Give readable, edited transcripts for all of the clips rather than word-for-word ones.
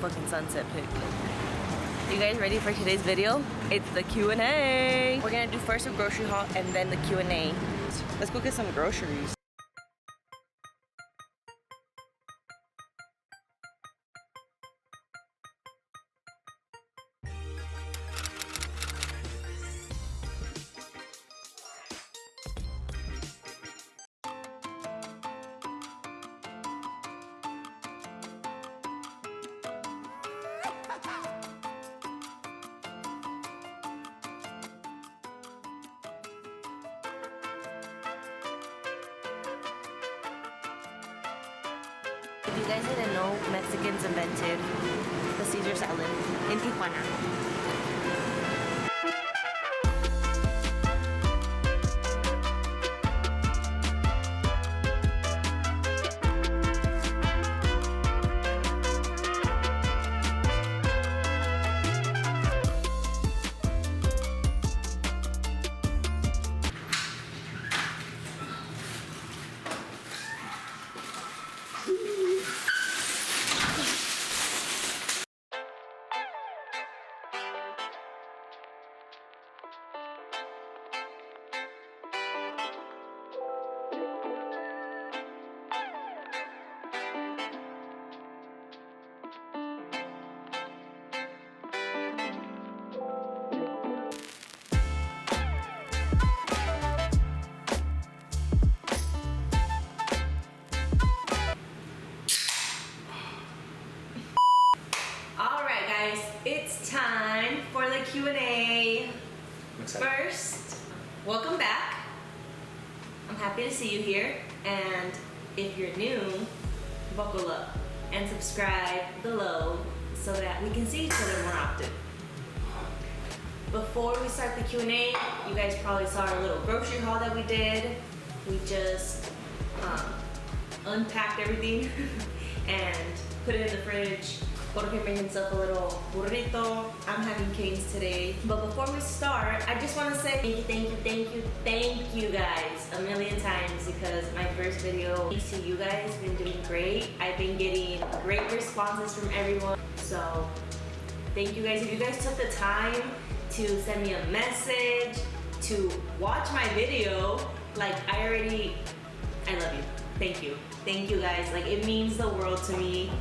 fucking sunset pic. You guys ready for today's video? It's the Q&A. We're gonna do first a grocery haul and then the Q&A. Let's go get some groceries. If you guys didn't know, Mexicans invented the Caesar salad in Tijuana. It's time for the Q&A. First, welcome back. I'm happy to see you here. And if you're new, buckle up and subscribe below so that we can see each other more often. Before we start the Q&A, you guys probably saw our little grocery haul that we did. We just unpacked everything and put it in the fridge. Jorge made himself a little burrito. I'm having canes today. But before we start, I just want to say thank you guys a million times, because my first video, thanks to you guys, been doing great. I've been getting great responses from everyone. So thank you guys. If you guys took the time to send me a message, to watch my video, like I love you. Thank you. Thank you guys. Like, it means the world to me.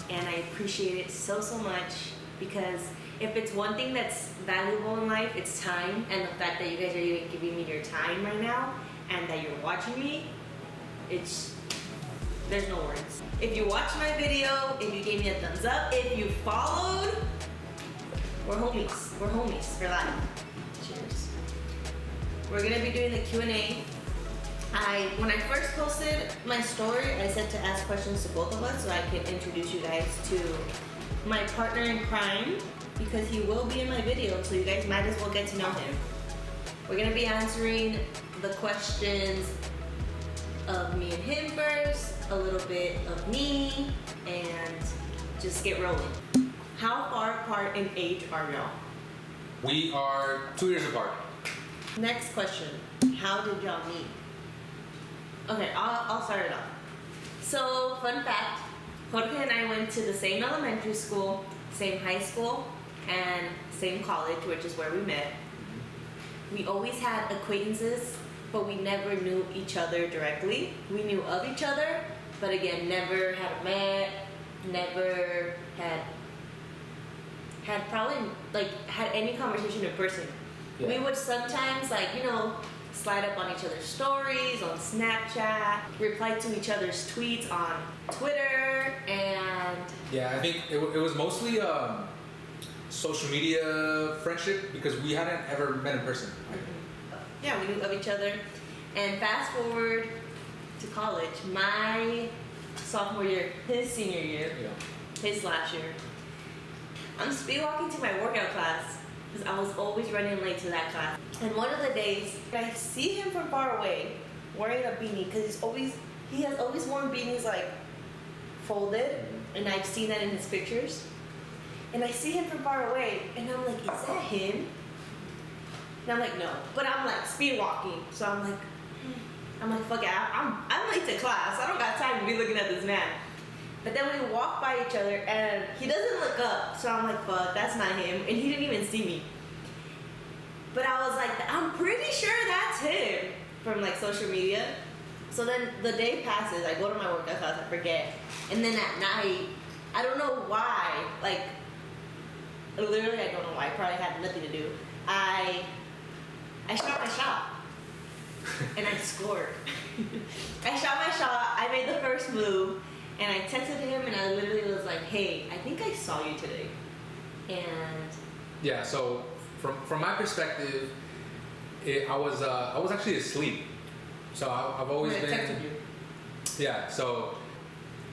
And I appreciate it so much, because if it's one thing that's valuable in life, it's time. And the fact that you guys are even giving me your time right now and that you're watching me, there's no words. If you watched my video, if you gave me a thumbs up, if you followed, we're homies. We're homies for life. Cheers. We're gonna be doing the Q&A. When I first posted my story, I said to ask questions to both of us so I could introduce you guys to my partner in crime, because he will be in my video, so you guys might as well get to know him. We're gonna be answering the questions of me and him first, a little bit of me, and just get rolling. How far apart in age are y'all? We are 2 years apart. Next question, how did y'all meet? Okay, I'll start it off. So, fun fact, Jorge and I went to the same elementary school, same high school, and same college, which is where we met. We always had acquaintances, but we never knew each other directly. We knew of each other, but again, never had met, never had probably had any conversation in person. Yeah. We would sometimes slide up on each other's stories on Snapchat, reply to each other's tweets on Twitter, and yeah, I think it was mostly social media friendship, because we hadn't ever met in person. Yeah, we knew of each other. And fast forward to college, my sophomore year, his senior year, his last year, I'm speed walking to my workout class, because I was always running late to that class. And one of the days, I see him from far away wearing a beanie, because he has always worn beanies folded, and I've seen that in his pictures. And I see him from far away, and I'm like, is that him? And I'm like, no. But I'm speed walking, so I'm like, fuck it, I'm late to class. I don't got time to be looking at this man. But then we walk by each other and he doesn't look up. So I'm like, fuck, that's not him. And he didn't even see me. But I was like, I'm pretty sure that's him from like social media. So then the day passes, I go to my workout class, I forget. And then at night, I don't know why, like, literally I don't know why, it probably had nothing to do. I shot my shot. And I scored. I shot my shot, I made the first move, and I texted him and I literally was like, hey, I think I saw you today. And Yeah, so from my perspective, I was actually asleep. So I've always when I been. texted you. Yeah, so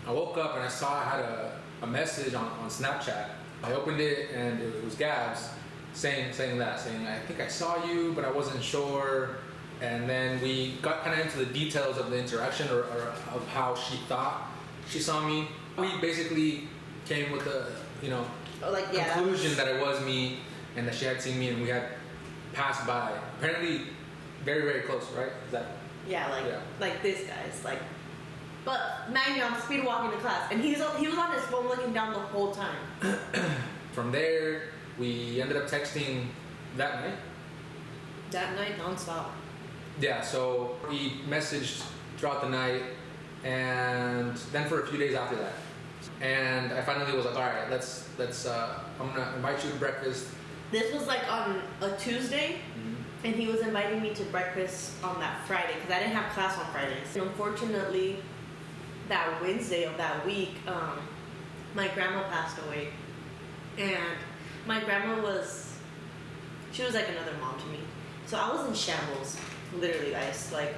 I woke up and I saw I had a message on Snapchat. I opened it and it was Gabs saying I think I saw you, but I wasn't sure. And then we got kind of into the details of the interaction or of how she thought she saw me. We basically came with the conclusion that it was me and that she had seen me and we had passed by. Apparently, very very close, right? Is that? Yeah, like this guy's like. But mind you, I'm speed walking to class, and he was on his phone looking down the whole time. From there, we ended up texting that night. That night, nonstop. Yeah, so we messaged throughout the night, and then for a few days after that. And I finally was like, all right, let's I'm gonna invite you to breakfast. This was like on a Tuesday. And he was inviting me to breakfast on that Friday because I didn't have class on Fridays. And unfortunately, that Wednesday of that week, my grandma passed away. And my grandma she was like another mom to me. So I was in shambles, literally, guys. Like,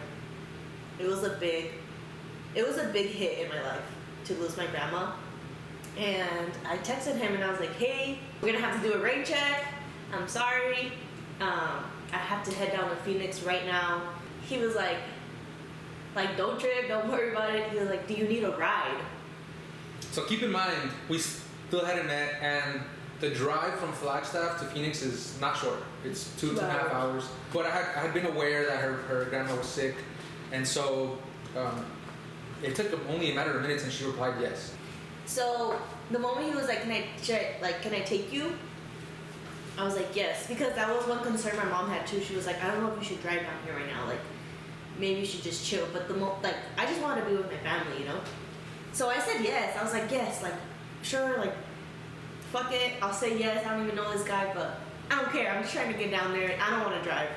it was a big hit in my life to lose my grandma. And I texted him and I was like, hey, we're gonna have to do a rain check. I'm sorry. I have to head down to Phoenix right now. He was like, don't trip, don't worry about it. He was like, do you need a ride? So keep in mind, we still hadn't met, and the drive from Flagstaff to Phoenix is not short. It's 2.5 hours. But I had been aware that her grandma was sick, and so it took only a matter of minutes, and she replied yes. So the moment he was like, can I take you? I was like, yes, because that was one concern my mom had too. She was like, I don't know if we should drive down here right now. Like, maybe you should just chill. But I just wanted to be with my family, you know? So I said yes. I was like, yes, like, sure, like, fuck it. I'll say yes. I don't even know this guy, but I don't care. I'm just trying to get down there. I don't want to drive.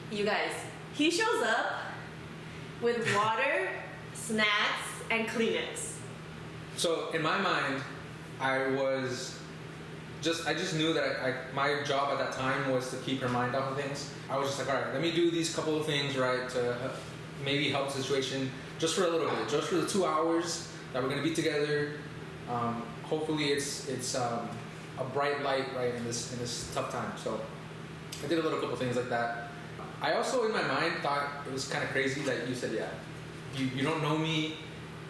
You guys, he shows up with water, snacks, and Kleenex. So in my mind, I just knew that my job at that time was to keep her mind off of things. I was just like, all right, let me do these couple of things, right, to maybe help the situation just for a little bit, just for the 2 hours that we're gonna be together. Hopefully, it's a bright light, right, in this tough time. So I did a couple things like that. I also, in my mind, thought it was kind of crazy that you said, yeah, you don't know me,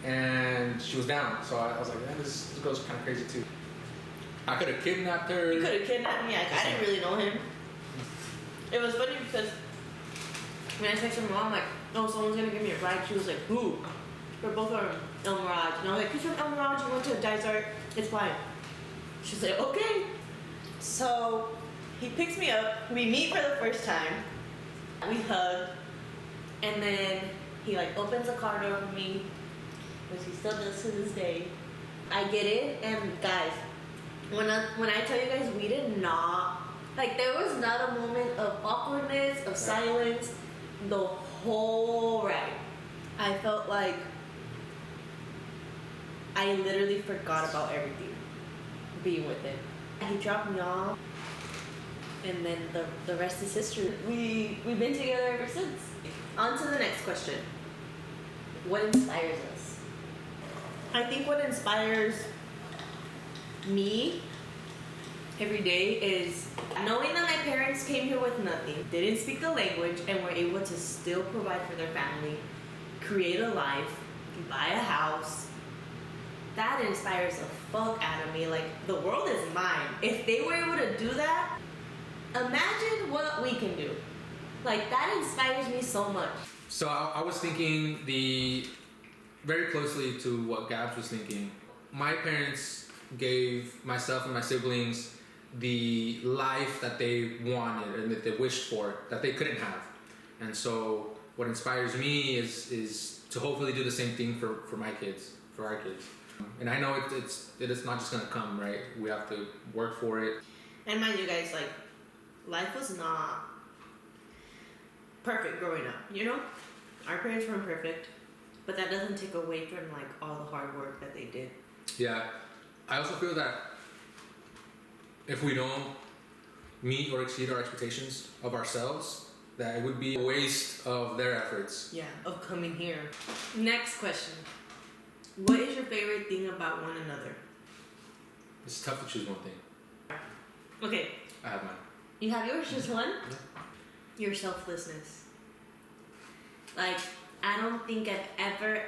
and she was down. So I was like, man, this girl's kind of crazy too. I could have kidnapped her. You could have kidnapped me. I didn't really know him. It was funny because when I texted my mom, like, oh, someone's gonna give me a ride. She was like, who? We're both from El Mirage. And I was like, who's from El Mirage? You went to a Dysart? It's fine. She's like, okay. So he picks me up. We meet for the first time. We hug. And then he like opens the car door for me, which he still does to this day. I get in, and guys, when I tell you guys, we did not, like, there was not a moment of awkwardness, of silence, the whole ride. I felt like I literally forgot about everything being with him. He dropped me off, and then the rest is history. We've been together ever since. On to the next question. What inspires us? I think what inspires me every day is knowing that my parents came here with nothing, didn't speak the language, and were able to still provide for their family, create a life, buy a house. That inspires the fuck out of me. Like, the world is mine. If they were able to do that, imagine what we can do. Like, that inspires me so much. So I was thinking very closely to what Gabs was thinking. my parents gave myself and my siblings the life that they wanted and that they wished for that they couldn't have. And so what inspires me is to hopefully do the same thing for my kids, for our kids. And I know it is not just gonna come, right? We have to work for it. And mind you guys, like, life was not perfect growing up, you know? Our parents weren't perfect, but that doesn't take away from, like, all the hard work that they did. Yeah. I also feel that if we don't meet or exceed our expectations of ourselves, that it would be a waste of their efforts. Yeah, of coming here. Next question. What is your favorite thing about one another? It's tough to choose one thing. Okay, I have mine. you have yours, just one? Yeah. Your selflessness. Like, I don't think I've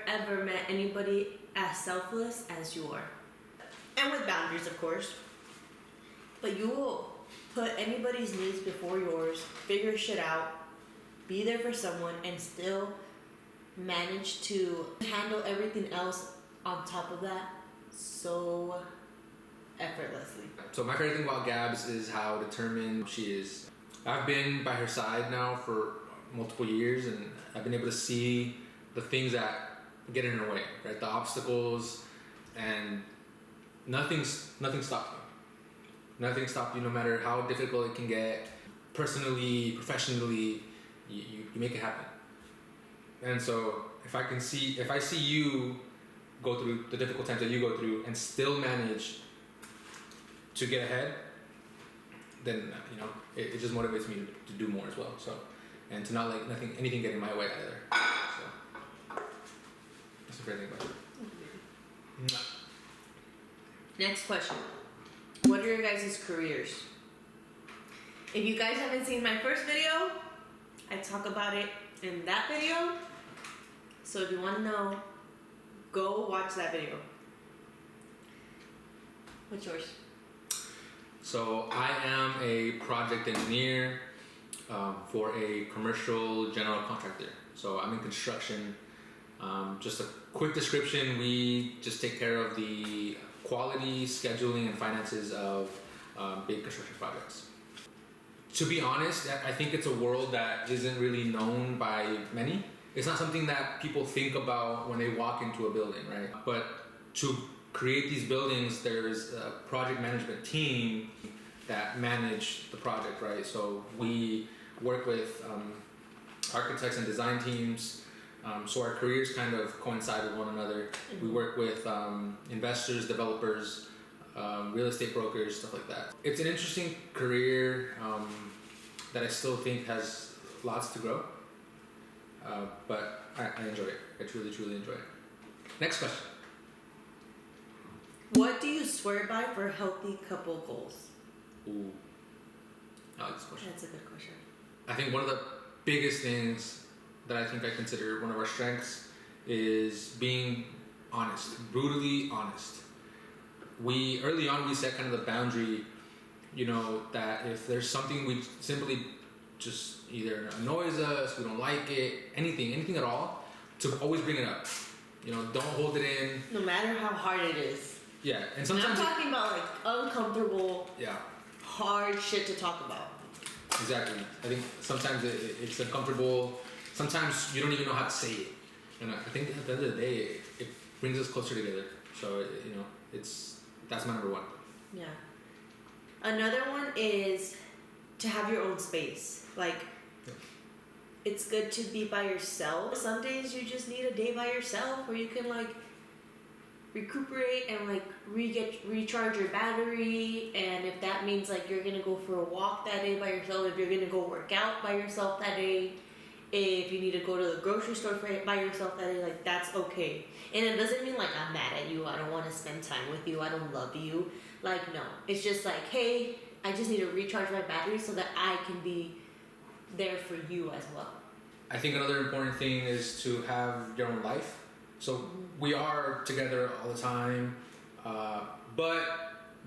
ever met anybody as selfless as you are. And with boundaries, of course. But you will put anybody's needs before yours, figure shit out, be there for someone, and still manage to handle everything else on top of that so effortlessly. So my favorite thing about Gabs is how determined she is. I've been by her side now for multiple years, and I've been able to see the things that get in her way, right? The obstacles, and nothing stopped me. Nothing stopped you, no matter how difficult it can get. Personally, professionally, you make it happen. And so if I see you go through the difficult times that you go through and still manage to get ahead, then it just motivates me to do more as well. So, and to not let anything get in my way either. So that's the great thing about it. Next question. What are your guys' careers? If you guys haven't seen my first video, I talk about it in that video. So if you want to know, go watch that video. What's yours? So I am a project engineer for a commercial general contractor. So I'm in construction. Just a quick description, we just take care of the quality, scheduling, and finances of big construction projects. To be honest, I think it's a world that isn't really known by many. It's not something that people think about when they walk into a building, right? But to create these buildings, there's a project management team that manage the project, right? So we work with architects and design teams. So our careers kind of coincide with one another. We work with investors, developers, real estate brokers, stuff like that. It's an interesting career that I still think has lots to grow. But I enjoy it. I truly, truly enjoy it. Next question. What do you swear by for healthy couple goals? Ooh, I like this question. That's a good question. I think one of the biggest things that I think I consider one of our strengths is being honest, brutally honest. Early on we set kind of the boundary, that if there's something we simply just either annoys us, we don't like it, anything at all, to always bring it up. Don't hold it in. No matter how hard it is. Yeah, and And sometimes I'm talking about like uncomfortable, yeah, hard shit to talk about. exactly. I think sometimes it's uncomfortable. Sometimes you don't even know how to say it. And I think at the end of the day, it brings us closer together. So that's my number one. Yeah. Another one is to have your own space. Like, it's good to be by yourself. Some days you just need a day by yourself where you can like recuperate and like recharge your battery. And if that means like you're gonna go for a walk that day by yourself, if you're gonna go work out by yourself that day, if you need to go to the grocery store by yourself that day, like that's okay. And it doesn't mean like I'm mad at you, I don't want to spend time with you, I don't love you. Like, no, it's just like, hey, I just need to recharge my battery so that I can be there for you as well. I think another important thing is to have your own life. So we are together all the time, but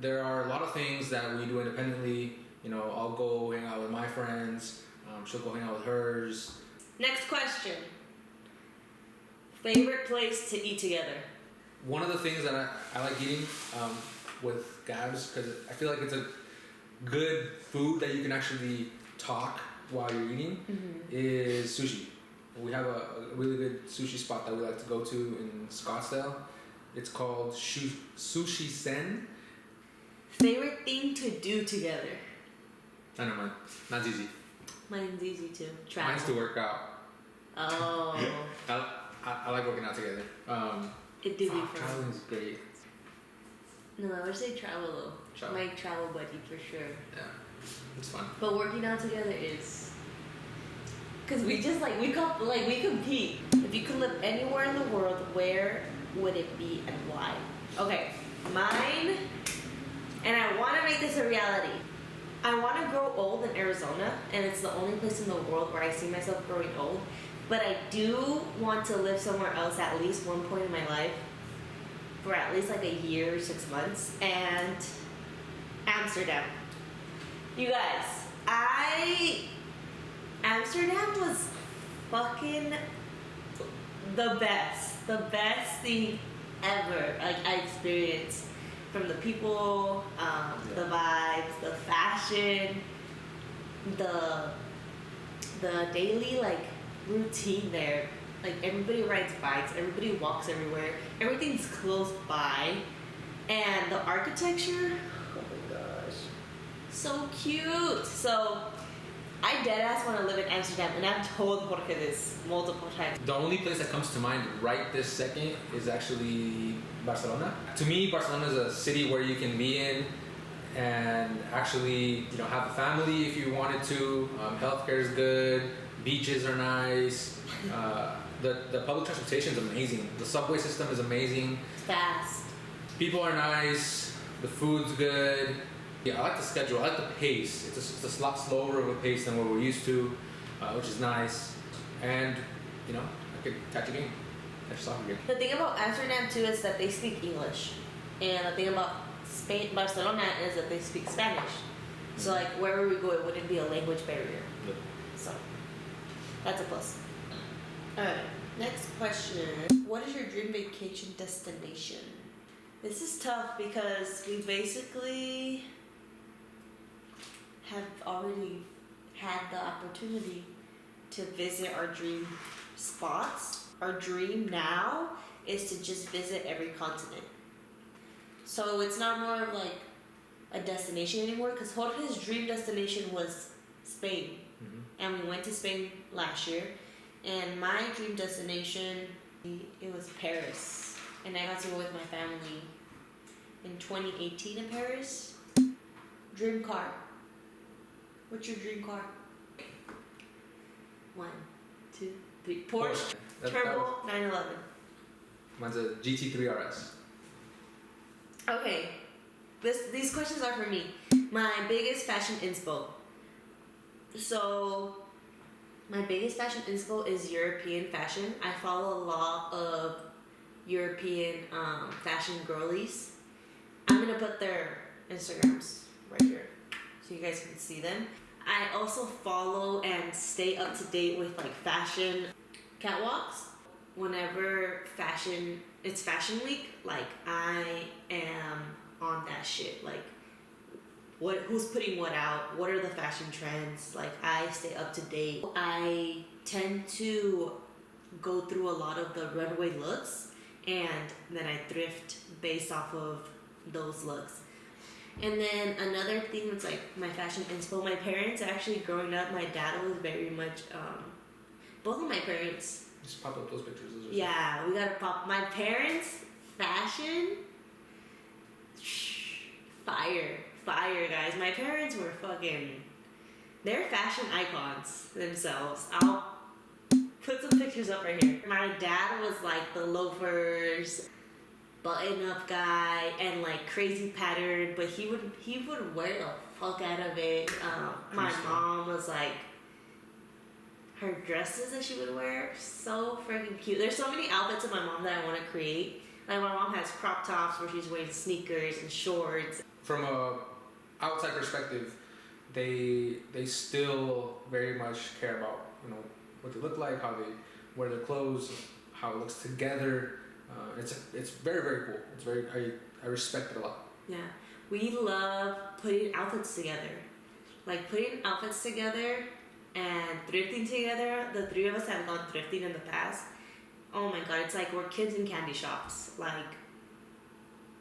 there are a lot of things that we do independently. I'll go hang out with my friends, she'll go hang out with hers. Next question. Favorite place to eat together? one of the things that I like eating with Gabs, because I feel like it's a good food that you can actually talk while you're eating, is sushi. We have a really good sushi spot that we like to go to in Scottsdale. It's called Sushi Sen. Favorite thing to do together? I know mine. Mine's easy. Mine's easy too. Travel. Mine's to work out. Oh. I like working out together. It did be fun. Traveling's great. No, I would say travel though. Travel. My travel buddy for sure. Yeah, it's fun. But working out together is, cause we just like we compete. If you could live anywhere in the world, where would it be and why? Okay, mine, and I want to make this a reality. I want to grow old in Arizona, and it's the only place in the world where I see myself growing old. But I do want to live somewhere else at least one point in my life for at least like a year or 6 months, and Amsterdam. You guys, Amsterdam was fucking the best thing ever. Like I experienced, from the people, the vibes, the fashion, the daily like routine there. Like everybody rides bikes, everybody walks everywhere, everything's close by, and the architecture, oh my gosh, so cute. So I deadass want to live in Amsterdam, and I've told Jorge this multiple times. The only place that comes to mind right this second is actually Barcelona. To me, Barcelona is a city where you can be in and actually, have a family if you wanted to. Healthcare is good. Beaches are nice. The public transportation is amazing. The subway system is amazing. It's fast. People are nice. The food's good. Yeah, I like the schedule. I like the pace. It's a lot slower of a pace than what we're used to, which is nice. And I could catch a game, catch a soccer game. The thing about Amsterdam too is that they speak English, and the thing about Barcelona is that they speak Spanish. So like wherever we go, it wouldn't be a language barrier. Yep. So that's a plus. Alright, next question. What is your dream vacation destination? This is tough because we basically have already had the opportunity to visit our dream spots. Our dream now is to just visit every continent. So it's not more of like a destination anymore, because Jorge's dream destination was Spain. And we went to Spain last year. And my dream destination, it was Paris. And I got to go with my family in 2018 in Paris. Dream car. What's your dream car? 1, 2, 3. Porsche Turbo 911. Mine's a GT3 RS. Okay, these questions are for me. My biggest fashion inspo. So, my biggest fashion inspo is European fashion. I follow a lot of European fashion girlies. I'm gonna put their Instagrams right here so you guys can see them. I also follow and stay up to date with like fashion catwalks. Whenever it's fashion week, like I am on that shit. Like who's putting what out, what are the fashion trends, like I stay up to date. I tend to go through a lot of the runway looks, and then I thrift based off of those looks. And then another thing that's like my fashion inspo, my parents actually growing up, my dad was very much, both of my parents. Just pop up those pictures. Yeah, we gotta pop. My parents' fashion, fire guys. My parents were they're fashion icons themselves. I'll put some pictures up right here. My dad was like the loafers, button-up guy, and like crazy pattern, but he would wear the fuck out of it. My mom was like, her dresses that she would wear, so freaking cute. There's so many outfits of my mom that I want to create. Like my mom has crop tops where she's wearing sneakers and shorts. From a outside perspective, they still very much care about what they look like, how they wear their clothes, how it looks together. It's very, very cool. It's very I respect it a lot. Yeah, we love putting outfits together. Like putting outfits together and thrifting together. The three of us have gone thrifting in the past. Oh my god, it's like we're kids in candy shops. Like,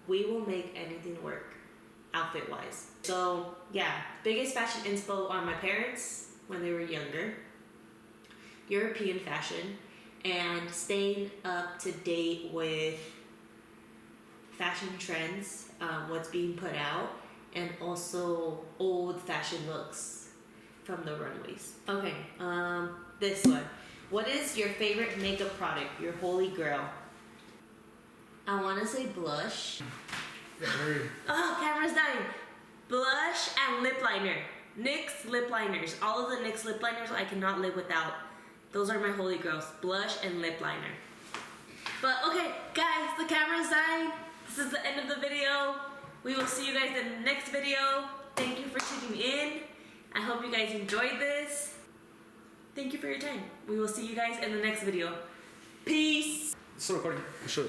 we will make anything work, outfit wise. So yeah, biggest fashion inspo are my parents when they were younger. European fashion, and staying up to date with fashion trends, what's being put out, and also old fashion looks from the runways. Okay, this one. What is your favorite makeup product, your holy grail? I want to say blush. Oh, camera's dying. Blush and lip liner. NYX lip liners. All of the NYX lip liners I cannot live without. Those are my holy grails. Blush and lip liner. But okay, guys, the camera's dying. This is the end of the video. We will see you guys in the next video. Thank you for tuning in. I hope you guys enjoyed this. Thank you for your time. We will see you guys in the next video. Peace. It's still recording. Show